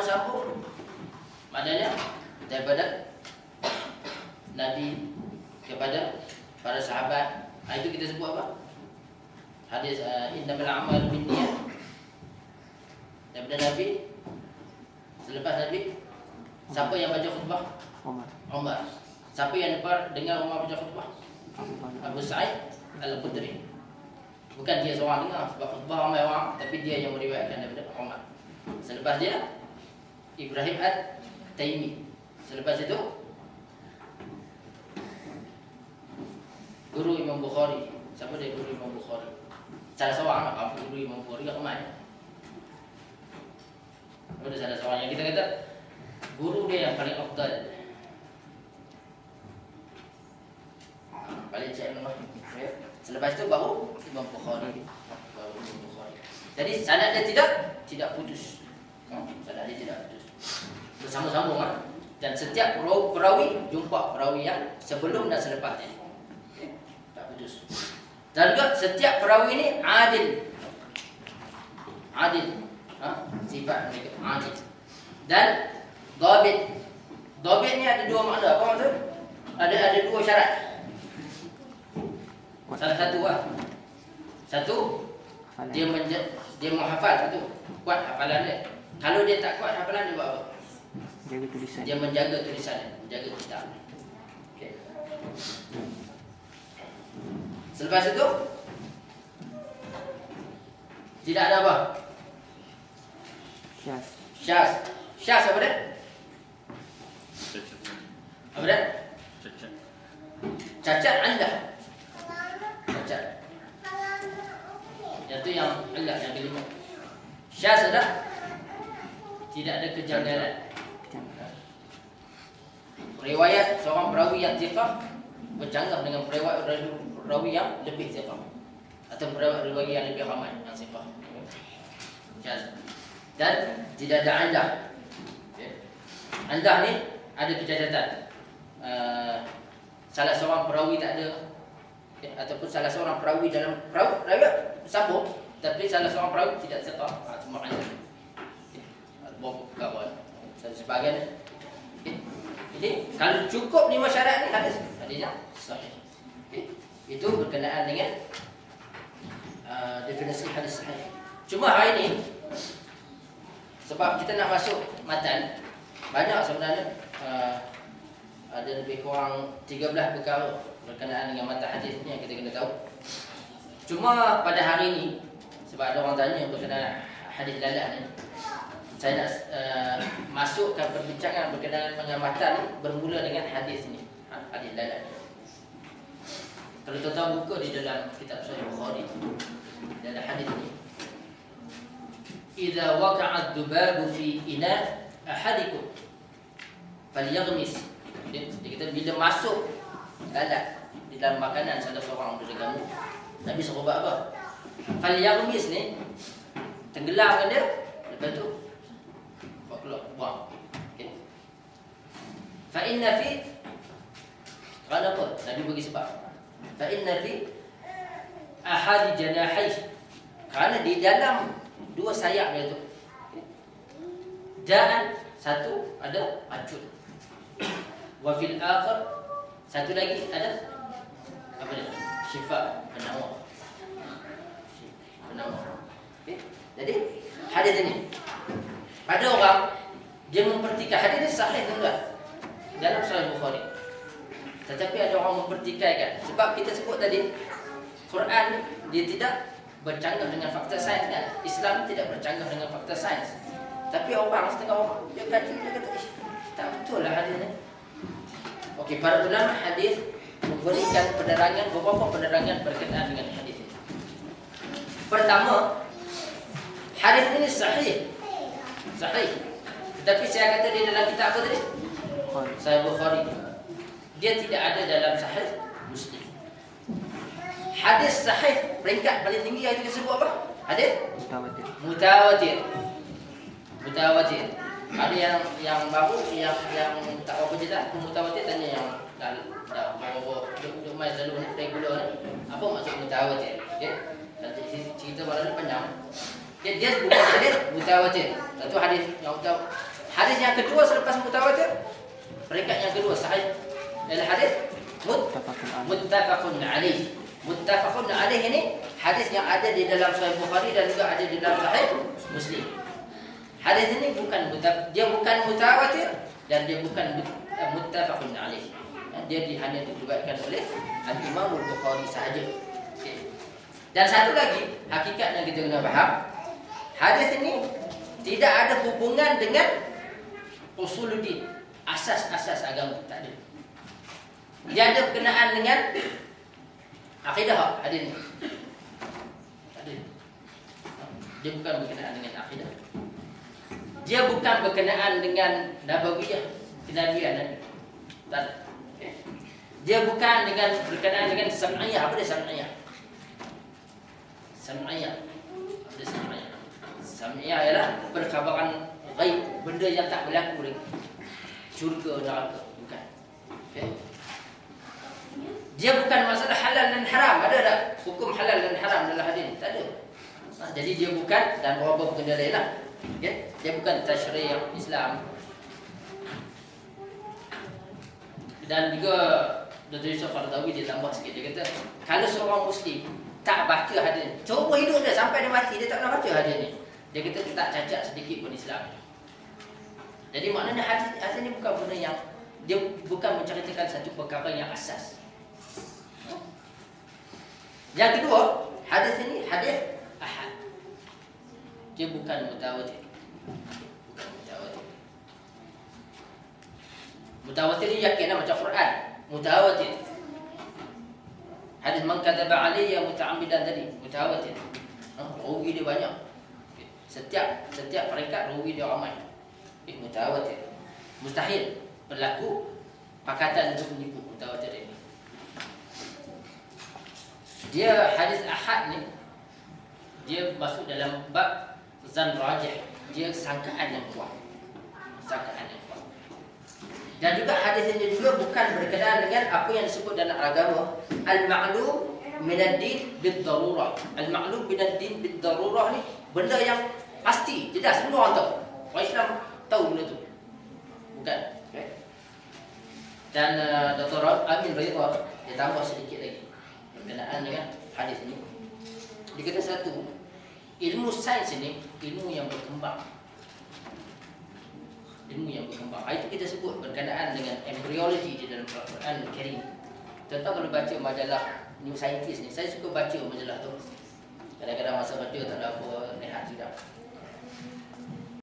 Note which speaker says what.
Speaker 1: bersambung-sambung, maknanya daripada Nabi kepada para sahabat. Itu kita sebut apa? Hadis innamal a'malu binniyat. Daripada Nabi, selepas Nabi, siapa yang baca khutbah? Umar. Siapa yang dengar Umar baca khutbah? Abu Sa'id Al-Khudri. Bukan dia seorang dengar, sebab khutbah ramai orang, tapi dia yang meriwayatkan daripada Umar. Selepas dia, Ibrahim At-Taimi. Selepas itu, guru Imam Bukhari. Siapa dia guru Imam Bukhari? Salah seorang apa guru Imam Bukhari ramai. Ada salah seorang yang kita kata guru dia yang paling afdal. Paling cek nama. Selepas itu baru Imam Bukhari. Jadi sanad dia tidak putus. Sanad dia tidak putus. Bersama-sambung kan. Dan setiap perawi jumpa perawi yang sebelum dan selepas dia. Tak putus. Dan juga setiap perawi ini adil. Sifat mereka adil. Dan dhabit. Dhabit ni ada dua makna. Apa maksud? Ada dua syarat. Salah satu Satu dia menghafal satu. Kuat hafalan dia. Kalau dia tak kuat hafalan dia buat apa?
Speaker 2: Jaga tulisan.
Speaker 1: Dia menjaga tulisan dia, menjaga kitab. Okey. Selepas itu tidak ada apa? Syaz apa dia? Apa dia? Cacat anda. Cacat. Itu yang Allah yang kelima. Syaz ada? Tidak ada kejanggalan. Riwayat seorang perawi yang thiqah bercanggah dengan riwayat rawi yang lebih thiqah atau rawi yang lebih ramai yang thiqah. Dan tidak ada andah. Andah ni ada kecacatan. Salah seorang perawi tak ada, ataupun salah seorang perawi dalam perawi sambung, tapi salah seorang perawi tidak thiqah, cuma andah. Bom kawan. Sebahagian. Jadi kalau cukup 5 syarat ni hadisnya sahih. Itu berkenaan dengan definisi hadis sahih. Cuma hari ini sebab kita nak masuk matan, banyak sebenarnya ada lebih kurang 13 perkara berkenaan dengan matan hadis ni yang kita kena tahu. Cuma pada hari ini sebab ada orang tanya berkenaan hadis lalat ni, saya nak masukkan perbincangan berkenaan dengan matan bermula dengan hadis ni, hadis lalat. Kalau tuan-tuan buka di dalam kitab Sahih Bukhari, dalam hadis ni, "Idza waqa'a ad-dubabu fi ina' ahadikum falyaghmis." Dia kata bila masuk lalat di dalam makanan salah seorang daripada kamu, Nabi suruh buat apa? Falyaghmis ni tenggelamkan dia, lepas tu buang. Okay. Fa inna fi, kenapa? Nabi bagi sebab. Fa inna fi ahadi janahi, kerana di dalam dua sayap dia tu, ja'an, satu ada racun. Wa fil akhir, satu lagi ada apa dia? Syifa, penawar. Okay. Jadi hadis ini ada orang dia mempertikaikan hadis ini sahih tuan-tuan dalam Sahih Bukhari. Tetapi ada orang mempertikaikan, sebab kita sebut tadi Quran dia tidak bercanggah dengan fakta sains kan. Islam tidak bercanggah dengan fakta sains. Tapi setengah orang dia kata tak betul lah hadis ni. Okey, para ulama hadis memberikan beberapa penerangan berkenaan dengan hadis ini. Pertama, hadis ini sahih. Tetapi saya kata dia dalam kitab apa tadi? Sahih Bukhari. Dia tidak ada dalam Sahih Muslim. Hadis sahih peringkat paling tinggi yang kita sebut apa? Hadis mutawatir. Ada yang baru yang tak apa jelas mutawatir, tanya yang dah bawa mai selalu regular ni. Apa maksud mutawatir? Okey. Dan cerita malam ni panjang. Dia bukan hadis mutawatir. Satu hadis yang mutawatir. Hadis yang kedua selepas mutawatir, peringkat yang kedua sahih adalah hadis muttafaqun alaih. Muttafaqun alaih ini hadis yang ada di dalam Sahih Bukhari dan juga ada di dalam Sahih Muslim. Hadis ini dia bukan mutawatir dan dia bukan muttafaqun alaih. Dia hanya diriwayatkan oleh Al-Imam Al-Bukhari sahaja. Okay. Dan satu lagi hakikat yang kita kena faham, hadis ini tidak ada hubungan dengan usuluddin, asas-asas agama, tak ada. Dia ada berkenaan dengan akidah hadis ini. Tak ada. Dia bukan berkenaan dengan akidah. Dia bukan berkenaan dengan nabawiyah, kenabian Nabi. Tak ada. Okay. Dia bukan berkenaan dengan sam'iyah. Apa dia sam'iyah? Sam'iyah. Apa dia sam'iyah? Sam'iyah ialah perkhabaran ghaib, benda yang tak berlaku lagi. Syurga, neraka, bukan. Okay. Dia bukan masalah halal dan haram. Ada tak hukum halal dan haram dalam hadis ni? Tak ada. Jadi dia bukan, dan beberapa benda lain lah. Okay. Dia bukan tasyri' Islam. Dan juga Dr. Yusuf Qaradawi dia tambah sikit. Dia kata, kalau seorang Muslim tak baca hadis, cuba hidup dia sampai dia mati, dia tak pernah baca hadis ni, dia kata dia tak cacat sedikit pun Islam. Jadi maknanya hadis ni bukan benda yang, dia bukan menceritakan satu perkara yang asas. Yang kedua, hadis ini hadis ahad. Dia bukan mutawatir. Bukan mutawatir. Mutawatir ni yakin macam Quran. Mutawatir. Hadis man kadzaba alayya muta'ammidan tadi, mutawatir. Rawi dia banyak. Setiap peringkat rawi dia ramai. Mutawatir. Mustahil berlaku pakatan untuk menipu mutawatir ini. Dia hadis ahad ni, dia masuk dalam bab zan rajih. Dia sangkaan yang kuat. Sangkaan yang kuat. Dan juga hadis ini juga bukan berkenaan dengan apa yang disebut dalam agama al-ma'lum minad-din bid-darurah. Al-ma'lum minad-din bid-darurah ni benda yang pasti, jelas semua orang tahu. Orang Islam tahu benda tu. Bukan. Okay. Dan Dr. Amin Ridha dia tambah sedikit lagi berkenaan dengan hadis ini. Dia kata satu, ilmu sains ini ilmu yang berkembang. Ilmu yang berkembang. Itu kita sebut berkenaan dengan embryology di dalam Al-Quran Al-Karim. Contoh kalau baca majalah New Scientist ni, saya suka baca majalah tu. Kadang-kadang masa baca tak ada apa rehat juga.